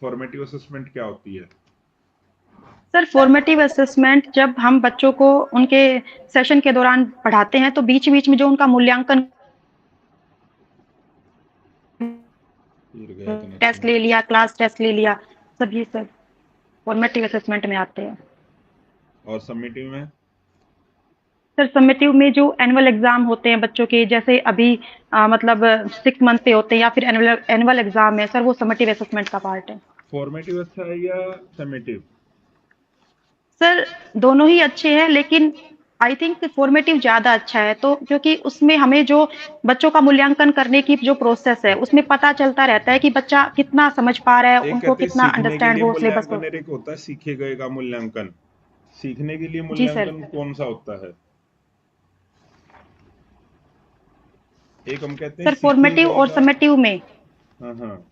Formative assessment क्या होती है? सर फॉर्मेटिव असेसमेंट जब हम बच्चों को उनके सेशन के दौरान पढ़ाते हैं तो बीच-बीच में जो उनका मूल्यांकन फिर गया टेस्ट कनेक्शन। ले लिया, क्लास टेस्ट ले लिया, सब ये सब फॉर्मेटिव असेसमेंट में आते हैं। और सबमिटिव में? सर समेटिव में जो एनुअल एग्जाम होते हैं बच्चों के जैसे अभी मतलब 6 मंथ पे होते हैं या फिर एनुअल एनुअल एग्जाम है सर वो समेटिव असेसमेंट का पार्ट है। फॉर्मेटिव अच्छा है या सबमिटिव? सर दोनों ही अच्छे हैं लेकिन आई थिंक फॉर्मेटिव ज़्यादा अच्छा है तो क्योंकि उसमें हमें जो बच्चों का मूल्यांकन करने की जो प्रोसेस है उसमें पता चलता रहता है कि बच्चा कितना समझ पा रहा है, एक उनको कहते हैं कितना सीखने के अंडरस्टैंड लिए वो सिलेबस को। मूल्यांकन और एक होता है सीखे गए का मूल्यांकन। सीखने के लिए जी सर। मूल्यांकन कौन सा होता है? एक हम कहते हैं सर सीखे फॉर्मेटिव गए और का। समेटिव में हाँ हाँ।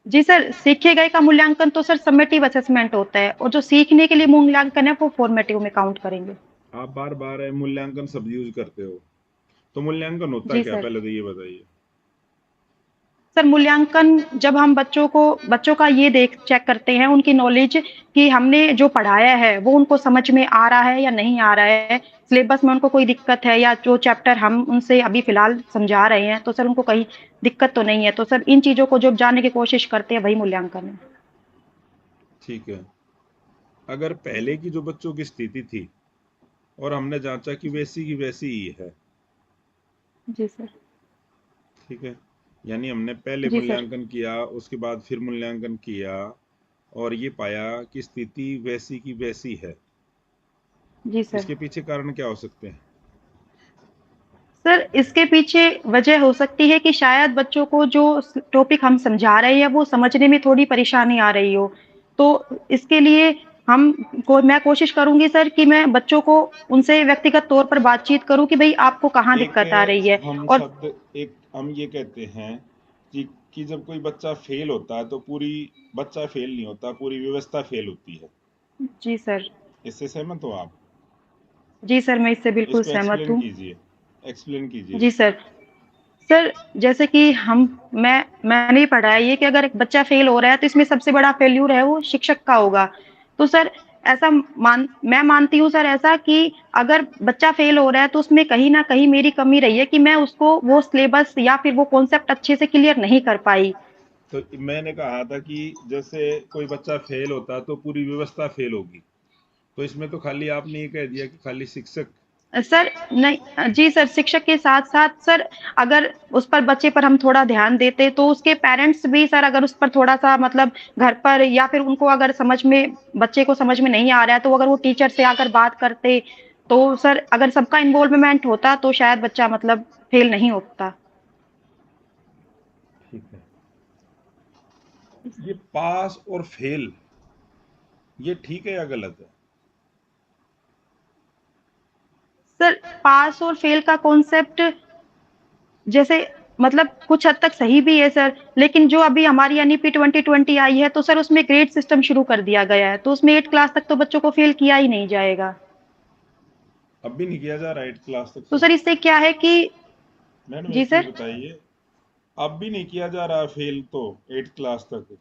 जी सर, सीखे गए का मूल्यांकन तो सर समेटिव असेसमेंट होता है और जो सीखने के लिए मूल्यांकन है वो फॉर्मेटिव में काउंट करेंगे। आप बार बार मूल्यांकन शब्द यूज करते हो, तो मूल्यांकन होता जी क्या, सर। पहले तो ये बताइए। सर मूल्यांकन जब हम बच्चों का ये देख चेक करते हैं उनकी नॉलेज कि हमने जो पढ़ाया है वो उनको समझ में आ रहा है या नहीं आ रहा है, सिलेबस में उनको कोई दिक्कत है या जो चैप्टर हम उनसे अभी फ़िलहाल समझा रहे हैं तो सर उनको कहीं दिक्कत तो नहीं है। तो सर इन चीज़ों को जब जानने की कोशिश करते हैं वही मूल्यांकन है। ठीक है। अगर पहले की जो बच्चों की स्थिति थी और हमने जांचा कि वैसी की वैसी ही है, जी सर। ठीक है, यानी हमने पहले जी सर। मूल्यांकन किया, उसके बाद फिर मूल्यांकन किया और ये पाया कि स्थिति वैसी की वैसी है, जी सर। इसके पीछे कारण क्या हो सकते हैं? सर इसके पीछे वजह हो सकती है कि शायद बच्चों को जो टॉपिक हम समझा रहे हैं वो समझने में थोड़ी परेशानी आ रही हो। तो इसके लिए मैं कोशिश करूँगी सर कि मैं बच्चों को उनसे व्यक्तिगत तौर पर बातचीत करूँ कि भई आपको कहाँ एक दिक्कत आ रही है हम और शब्द एक हम ये कहते हैं कि जब कोई बच्चा फेल होता है तो पूरी बच्चा फेल नहीं होता, पूरी व्यवस्था फेल होती है। जी सर। इससे सहमत हो आप? जी सर, मैं इससे बिल्कुल इसको सहमत एक्सप्लेन हूँ। कीजिए, एक्सप्लेन कीजिए। जी सर। सर जैसे कि मैंने ही पढ़ा है ये कि अगर एक बच्चा फेल हो रहा है तो इसमें सबसे बड़ा फेल्यूर है वो शिक्षक का होगा। तो सर मैं मानती हूँ सर ऐसा कि अगर बच्चा फेल हो रहा है तो उसमें कहीं न कहीं मेरी कमी रही है कि मैं उसको वो सिलेबस या फिर वो कॉन्सेप्ट अच्छे से क्लियर नहीं कर पाई। तो मैंने कहा था कि जैसे कोई बच्चा फेल होता तो पूरी व्यवस्था फेल होगी, तो इसमें तो खाली आपने ये कह दिया कि खाली शिक्षक। सर नहीं जी सर, शिक्षक के साथ-साथ सर अगर उस पर बच्चे पर हम थोड़ा ध्यान देते तो उसके पेरेंट्स भी सर अगर उस पर थोड़ा-सा मतलब घर पर या फिर उनको अगर बच्चे को समझ में नहीं आ रहा है तो अगर वो टीचर से आकर बात करते, तो सर अगर सबका इन्वॉल्वमेंट होता तो शायद बच्चा मतलब फेल नहीं होता। ठीक है। ये पास और फेल, ये ठीक है या गलत है? सर पास और फेल का कॉन्सेप्ट जैसे मतलब कुछ हद तक सही भी है सर, लेकिन जो अभी हमारी एनईपी 2020 आई है तो सर उसमें ग्रेड सिस्टम शुरू कर दिया गया है, तो उसमें 8 क्लास तक तो बच्चों को फेल किया ही नहीं जाएगा। अब भी नहीं किया जा रहा 8 क्लास तक तो फेल? सर इससे क्या है कि मैडम जी एक चीज सर? बताइए, अब भी नहीं किया जा रहा फेल तो 8 क्लास तक?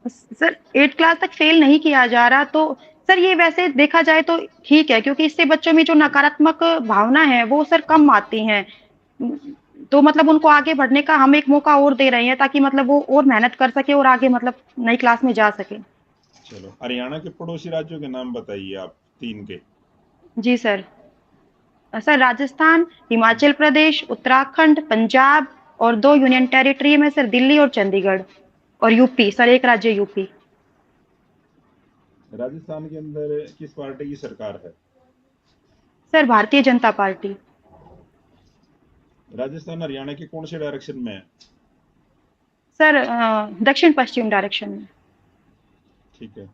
सर 8 क्लास तक फेल नहीं किया जा रहा तो सर ये वैसे देखा जाए तो ठीक है क्योंकि इससे बच्चों में जो नकारात्मक भावना है वो सर कम आती हैं। तो मतलब उनको आगे बढ़ने का हम एक मौका और दे रहे हैं ताकि मतलब वो और मेहनत कर सके और आगे मतलब नई क्लास में जा सके। चलो, हरियाणा के पड़ोसी राज्यों के नाम बताइए आप, 3 के। जी सर। सर राजस्थान, हिमाचल प्रदेश, उत्तराखंड, पंजाब और 2 यूनियन टेरिटरी में सर दिल्ली और चंडीगढ़ और यूपी सर 1 राज्य यूपी। राजस्थान के अंदर किस पार्टी की सरकार है? Sir Bharatiya Janata party. राजस्थान हरियाणा के कौन से डायरेक्शन में है? सर दक्षिण पश्चिम डायरेक्शन में। ठीक है।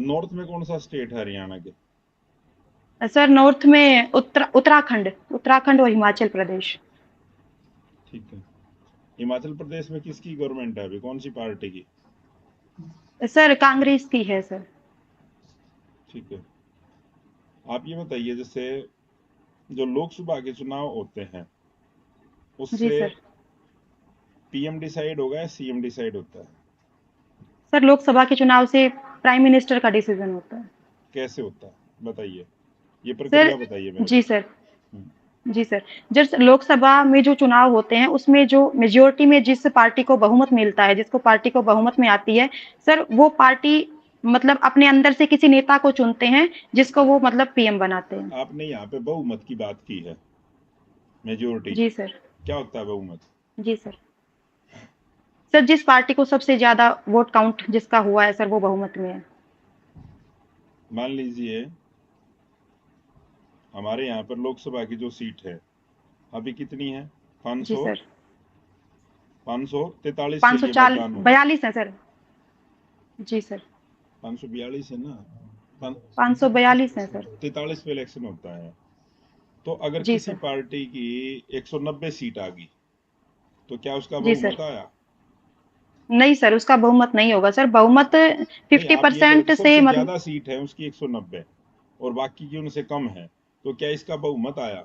नॉर्थ में कौन सा स्टेट है हरियाणा के? सर नॉर्थ में उत्तराखंड और हिमाचल प्रदेश। ठीक है। हिमाचल प्रदेश में किसकी गवर्नमेंट है अभी, कौन सी पार्टी की? सर कांग्रेस की है सर। ठीक है। आप ये बताइए, जैसे जो लोकसभा के चुनाव होते हैं जी उससे सर। पीएम डिसाइड होगा या सीएम डिसाइड होता है? सर लोकसभा के चुनाव से प्राइम मिनिस्टर का डिसीजन होता है। कैसे होता है बताइए, ये सर प्रक्रिया बताइए मेरे जी को। सर। हम्म, जी सर। जब लोकसभा में जो चुनाव होते हैं उसमें जो मेजोरिटी में जिस पार्टी को बहुमत मिलता है, जिसको पार्टी को बहुमत में आती है, सर वो पार्टी मतलब अपने अंदर से किसी नेता को चुनते हैं जिसको वो मतलब पीएम बनाते हैं। आपने यहाँ पे बहुमत की बात की है, मेजोरिटी। जी सर। क्या होता है बहुमत? जी सर। सर जिस पार्टी को सबसे ज्यादा वोट काउंट जिसका हुआ है सर वो बहुमत में है। मान लीजिए हमारे यहाँ पर लोकसभा की जो सीट है अभी कितनी है? जी 500, सर। 543 के लिए 540 मतदान हुआ। 42 है सर। जी सर। 542 है ना? 542 है सर। 43 पे इलेक्शन होता है। तो अगर जी किसी सर। पार्टी की 190 सीट आ गई तो क्या उसका जी सर। बहुमत आया? नहीं सर उसका बहुमत नहीं होगा सर, बहुमत नहीं, आप ये करो 50% कि से सबसे मतलब। ज्यादा सीट है उसकी 190 और बाकी की उनसे कम है, तो क्या इसका बहुमत आया?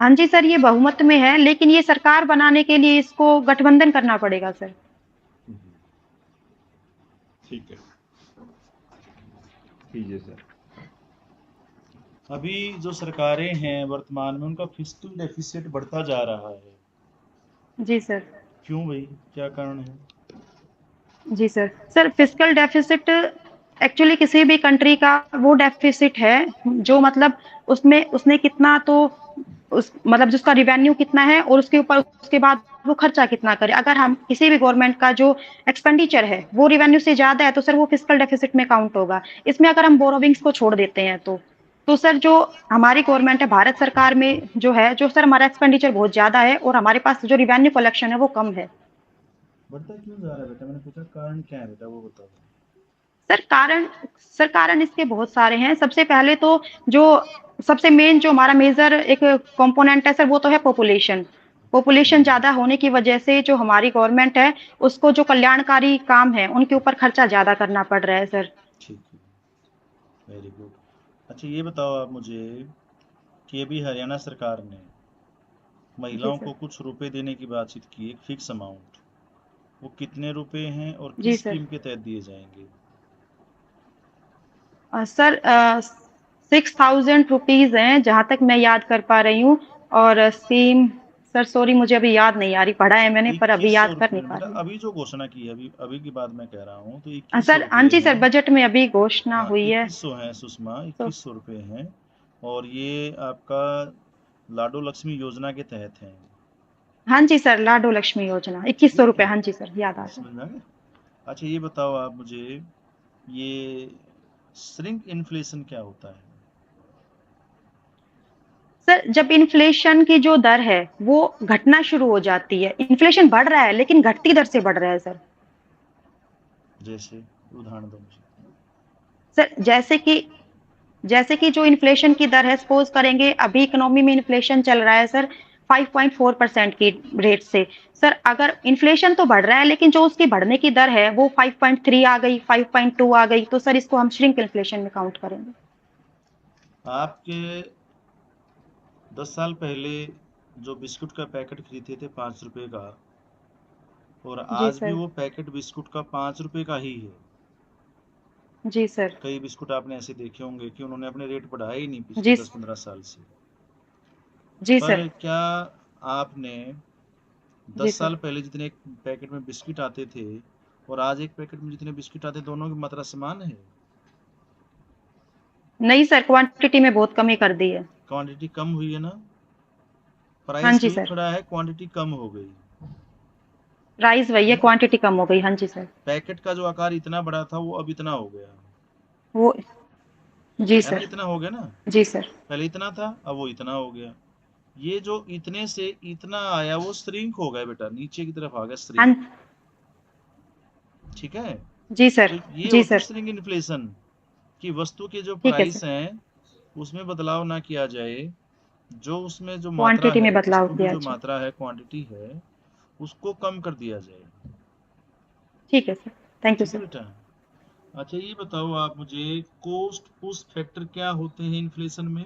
हाँ जी सर ये बहुमत में है, लेकिन ये सरकार बनाने के लिए इसको गठबंधन करना पड़ेगा सर। ठीक है, कीजिए सर। अभी जो सरकारें हैं वर्तमान में उनका फिस्कल डेफिसिट बढ़ता जा रहा है। जी सर। क्यों भाई, क्या कारण है? जी sir. Sir fiscal deficit actually किसी भी कंट्री का वो डेफिसिट है जो मतलब उसमें उसने कितना तो उस मतलब जिसका रिवेन्यू कितना है और उसके ऊपर उसके बाद वो खर्चा कितना करे। अगर हम किसी भी गवर्नमेंट का जो एक्सपेंडिचर है वो रिवेन्यू से ज्यादा है तो सर वो फिस्कल डेफिसिट में काउंट होगा। इसमें अगर हम बोरोविंग्स को छोड़ देते हैं तो सर जो हमारी गवर्नमेंट है भारत सरकार में जो है जो सर हमारा एक्सपेंडिचर बहुत ज्यादा है और हमारे पास जो रिवेन्यू कलेक्शन है वो कम है। बढ़ता क्यों जा रहा है बेटा? मैंने पूछा कारण क्या है बेटा, वो बताओ। सर कारण सर कारण इसके बहुत सारे हैं। सबसे पहले तो जो सबसे मेन जो हमारा मेजर एक कंपोनेंट है सर वो तो है पॉपुलेशन। पॉपुलेशन ज्यादा होने की वजह से जो हमारी गवर्नमेंट है उसको जो कल्याणकारी काम है उनके ऊपर खर्चा ज्यादा करना पड़ रहा है सर। ठीक है, वेरी गुड। अच्छा ये बताओ आप मुझे कि अभी हरियाणा सरकार ने जी महिलाओं सर। को कुछ रुपए देने की बातचीत की, एक फिक्स अमाउंट, वो कितने रुपए हैं और जी किस सर। स्कीम के तहत दिए जाएंगे? सर 6,000 रुपीज हैं जहां तक मैं याद कर पा रही हूँ। और स्कीम सर सॉरी मुझे अभी याद नहीं आ रही, पढ़ा है मैंने पर अभी 2100 याद कर नहीं रुपये पा बेटा, रही अभी जो घोषणा की है, अभी अभी की बात मैं कह रहा हूँ, तो हूँ। 2100 सर हाँ रुपये जी सर हैं। बजट में अभी घोषणा हाँ हुई है 2100 है सुषमा, तो। 2100 रुपये हैं। और ये आपका लाडो लक्ष्मी योजना के तहत है। हाँ जी सर लाडो लक्ष्मी योजना ठीक है 2100 रुपए। बेटा, हाँ जी सर याद आ गया। समझ में आ गया। अच्छा ये बताओ आप मुझे, ये श्रिंक इन्फ्लेशन क्या होता है? सर जब इन्फ्लेशन की जो दर है वो घटना शुरू हो जाती है, इन्फ्लेशन बढ़ रहा है लेकिन घटती दर से बढ़ रहा है सर। जैसे उदाहरण दो मुझे। सर जैसे कि जो इन्फ्लेशन की दर है सपोज करेंगे अभी इकोनॉमी में इन्फ्लेशन चल रहा है सर 5.4% की रेट से। सर अगर इन्फ्लेशन तो बढ़ रहा है लेकिन जो उसकी बढ़ने की दर है वो 5.3 आ गई 5.2 आ गई तो सर इसको हम श्रिंक इन्फ्लेशन में काउंट करेंगे। आपके 10 साल पहले जो बिस्कुट का पैकेट खरीदते थे 5 रुपए का, और जी आज भी सर। वो पैकेट बिस्कुट का 5 रुपए का ही है। जी सर। कई बिस्कुट आपने ऐसे देखे होंगे कि उन्होंने अपने रेट बढ़ाए ही नहीं पिछले जी 10-15 साल से। जी सर। पर क्या आपने जी 10 सर। साल पहले जितने एक पैकेट में बिस्किट आते थे और आज एक पैकेट में जितने बिस्किट आते, दोनों की मात्रा समान है? नहीं सर क्वांटिटी में बहुत कमी कर दी है। क्वांटिटी कम हुई है ना? हाँ प्राइस जी वही सर। खड़ा है, क्वांटिटी कम हो गई प्राइस वही है है ना? क्वांटिटी कम हो गई। हाँ जी सर। पैकेट का जो आकार इतना बड़ा था वो अब इतना हो गया वो जी है ना, सर। इतना हो गया ना। जी सर। पहले इतना था, अब वो इतना हो गया। ये जो इतने से इतना आया वो श्रिंक हो गया बेटा, नीचे की तरफ आ गया हाँ श्रिंक। ठीक है, जी तो सर। ये जी होती है सर। श्रिंक इन्फ्लेशन, कि वस्तु के जो ठीक है प्राइस सर। हैं उसमें बदलाव ना किया जाए, जो उसमें जो मात्रा क्वांटिटी में है, बदलाव वस्तु की किया जो जाए। मात्रा है, क्वांटिटी है, उसको कम कर दिया जाए। ठीक है सर। थैंक यू ठीक है सर। बेटा। अच्छा ये बताओ आप मुझे, कोस्ट पुश फैक्टर क्या होते हैं इन्फ्लेशन में?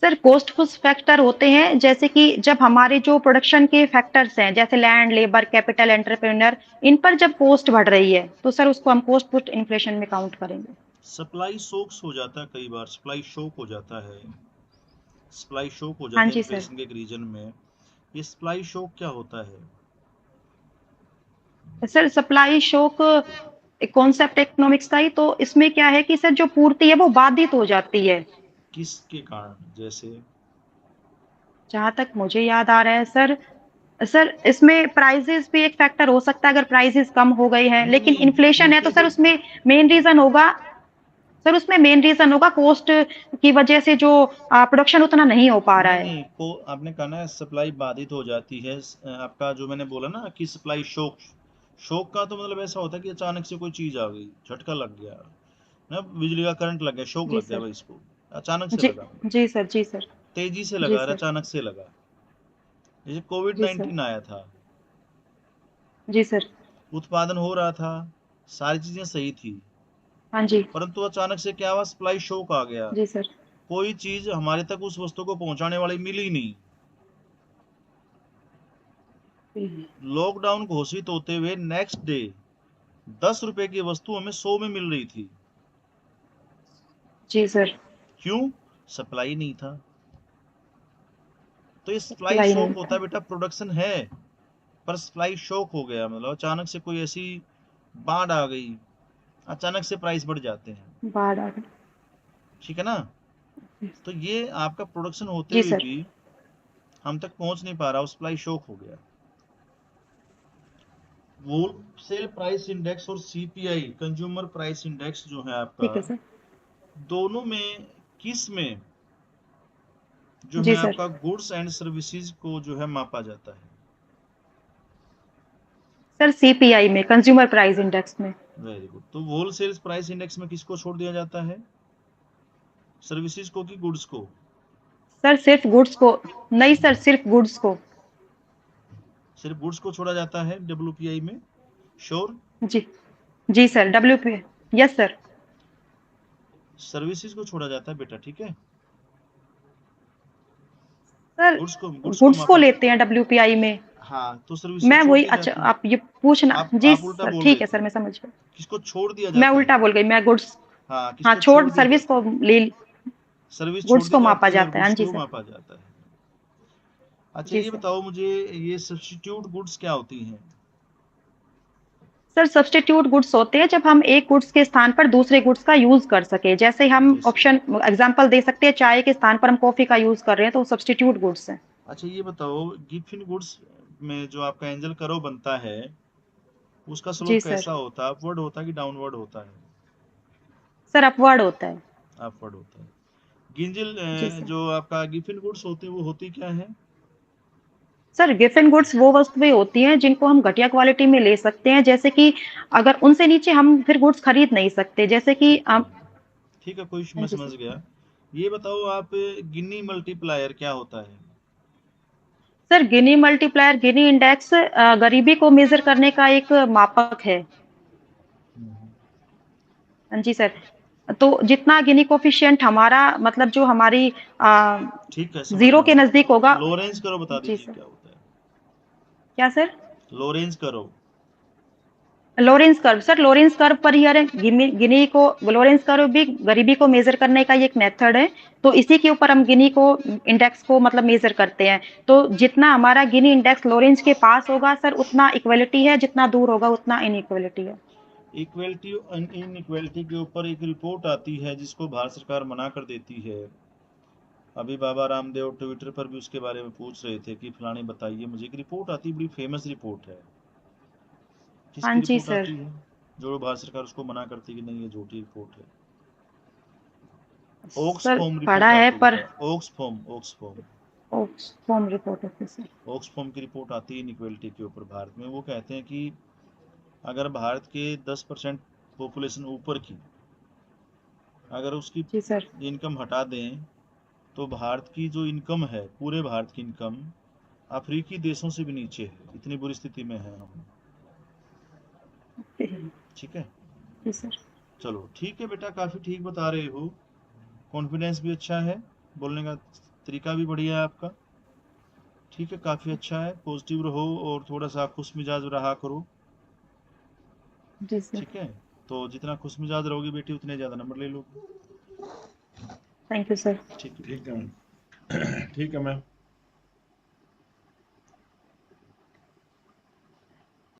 सर कॉस्ट पुश फैक्टर होते हैं, जैसे कि जब हमारे जो प्रोडक्शन के फैक्टर्स हैं, जैसे लैंड, लेबर, कैपिटल, एंटरप्रेन्योर, इन पर जब कॉस्ट बढ़ रही है तो सर उसको हम कॉस्ट पुश इन्फ्लेशन में काउंट करेंगे। सप्लाई शॉक्स हो जाता है, कई बार सप्लाई शॉक हो जाता है, सप्लाई शॉक हो हाँ जाता है जी सर। इन्फ्लेशन के एक रीजन में। ये सप्लाई शॉक क्या होता है? Sir supply shock concept economics का ही, तो इसमें क्या है कि सर जो पूर्ति है वो बाधित हो जाती है। किसके कारण? जैसे जहां तक मुझे याद आ रहा है सर, सर इसमें प्राइसेस भी एक फैक्टर हो सकता है, अगर प्राइसेस कम हो गई हैं, नहीं लेकिन नहीं, इन्फ्लेशन है तो पूर्ति सर तो उसमें मेन रीजन होगा, सर उसमें मेन रीजन होगा कॉस्ट की वजह से जो प्रोडक्शन उतना नहीं हो पा रहा नहीं है। नहीं, को आपने कहा ना सप्लाई बाधित हो जाती है। आपका जो मैंने बोला ना कि सप्लाई शॉक, शॉक का तो मतलब ऐसा होता है कि अचानक से कोई चीज आ गई, झटका लग गया ना, बिजली का करंट लग गया, शॉक जी लग गया सर। भाई इसको, अचानक से जी लगा, जी सर। जी सर। तेजी से जी लगा और सर। अचानक से लगा। जैसे कोविड जी सर। 19 आया था, जी सर। उत्पादन हो रहा था, सारी चीजें सही थी, हाँ जी। परंतु अचानक से क्या हुआ, सप्लाई शॉक आ गया, जी सर। कोई चीज हमारे तक उस वस्तु को पहुंचाने वाली मिली नहीं। लॉकडाउन घोषित होते हुए नेक्स्ट डे 10 रुपए की वस्तु हमें 100 में मिल रही थी। जी सर। क्यों? सप्लाई नहीं था। तो ये सप्लाई सप्लाई शॉक नहीं होता था। है बेटा, प्रोडक्शन है पर सप्लाई शॉक हो गया, मतलब अचानक से कोई ऐसी बाढ़ आ गई, अचानक से प्राइस बढ़ जाते हैं। बाढ़ आ गई। ठीक है ना? तो ये आपका प्रोडक्शन होते जी हुए सर। भी हम तक पहुंच नहीं पा रहा, सप्लाई शॉक हो गया। होलसेल प्राइस इंडेक्स और सीपीआई कंज्यूमर प्राइस इंडेक्स जो है आपका, ठीक है सर। दोनों में किस में जो है जी सर। आपका गुड्स एंड सर्विसेज को जो है मापा जाता है? सर सीपीआई में, कंज्यूमर प्राइस इंडेक्स में। Very good. तो होलसेल प्राइस इंडेक्स में किसको छोड़ दिया जाता है, सर्विसेज को कि गुड्स को? सर सिर्फ गुड्स को। नहीं सर, सिर्फ गुड्स को। सिर्फ गुड्स को छोड़ा जाता है डब्ल्यूपीआई में, श्योर? जी। जी sir, WP. Yes sir. Services को छोड़ा जाता है बेटा, ठीक है? सर गुड्स को गुड्स को मापा लेते हैं डब्ल्यूपीआई में। हाँ, तो सर्विसेज मैं छोड़ वही, दी अच्छा जाती है। आप ये पूछना, जी आप उल्टा सर बोल रहे ठीक है थे, सर, मैं समझ गई। किसको छोड़ दिया मैं जाता है? उल्टा बोल गई, मैं गुड्स। हाँ, हाँ, किसको छोड़ छोड़ दिया सर्विस जाता को है? ले। सर्विस छोड़ गुड्स दी को मापा जाती है और जाता है, गुड्स हाँ जी को सर। मापा जाता है। अच्छा, जी ये सर। बताओ मुझे, ये सब्स्टिट्यूट गुड्स क्या होती हैं? सर सब्स्टिट्यूट गुड्स होते हैं जब हम एक गुड्स के स्थान पर दूसरे गुड्स का यूज कर सके, जैसे हम जैसे, ऑप्शन एग्जांपल दे सकते हैं, चाय के स्थान पर हम कॉफी का यूज कर रहे हैं तो सब्स्टिट्यूट गुड्स हैं। अच्छा ये बताओ, गिफिन गुड्स में जो आपका एंजल कर्व बनता है, उसका जी स्लोप सर। कैसा होता है, अपवर्ड होता है कि डाउनवर्ड होता है? सर अपवर्ड होता है। अपवर्ड होता है। गिंजल जी सर। जो आपका गिफिन गुड्स होती है वो होती क्या है? सर गिफिन गुड्स वो वस्तुएं होती हैं जिनको हम घटिया क्वालिटी में ले सकते हैं, जैसे कि अगर उनसे नीचे हम फिर गुड्स खरीद नहीं सकते, जैसे कि ठीक है, ठीक है, कोई हाँ मैं जी समझ सर। गया। ये बताओ आप, गिनी मल्टीप्लायर क्या होता है? सर गिनी मल्टीप्लायर, गिनी इंडेक्स गरीबी को मेजर करने का एक मापक है। हम्म, हाँ जी सर। तो जितना गिनी कोफिशिएंट हमारा, मतलब जो हमारी ठीक है, समझ जीरो रहा के नजदीक होगा। हूँ। लोरेंज करो बता जी दीजिए सर। क्या होता है? क्या सर? लोरेंज करो। Lorentz curve, sir Lorentz curve पर ही गिनी गिनी को, लोरेंस कर्व भी गरीबी को मेजर करने का एक मेथड है। तो इसी के ऊपर हम गिनी को, इंडेक्स को मतलब मेजर करते हैं। तो जितना हमारा गिनी इंडेक्स लोरेंस के पास होगा सर, उतना इक्वलिटी है, जितना दूर होगा उतना इनइक्वलिटी है। इक्वलिटी इन इक्वलिटी के ऊपर एक रिपोर्ट आती है जिसको भारत सरकार मना कर देती है। अभी बाबा रामदेव ट्विटर पर भी उसके बारे में पूछ रहे थे कि फलाने बताइए मुझे, एक रिपोर्ट आती है, बड़ी फेमस रिपोर्ट है। हाँ किसकी जी रिपोर्ट सर। आती है जो भारत सरकार उसको मना करती है कि नहीं ये झूठी रिपोर्ट है? सर ऑक्सफॉर्म पढ़ा रिपोर्ट है आती है पर। बेटा, ऑक्सफॉर्म, ऑक्सफॉर्म। फॉर्म रिपोर्ट है सर। ऑक्सफॉर्म की रिपोर्ट आती है इनइक्वलिटी के ऊपर भारत में। वो कहते हैं कि अगर भारत के 10% पॉपुलेशन ऊपर की, अगर उसकी जी सर। इनकम हटा दें, तो भारत की जो इनकम है, पूरे भारत की इनकम अफ्रीकी देशों से भी नीचे है, इतनी बुरी स्थिति में है हम। ठीक है, जी सर। चलो ठीक है बेटा, काफी ठीक बता रहे हो, कॉन्फिडेंस भी अच्छा है बोलने का, तरीका भी बढ़िया है आपका। ठीक है, काफी अच्छा है। पॉजिटिव रहो और थोड़ा सा खुश मिजाज रहा करो। जी सर। ठीक है, तो जितना खुश मिजाज रहोगी बेटी उतने ज्यादा नंबर ले लोगे। Thank you sir. ठीक है। ठीक है मैम। ठीक है मैम।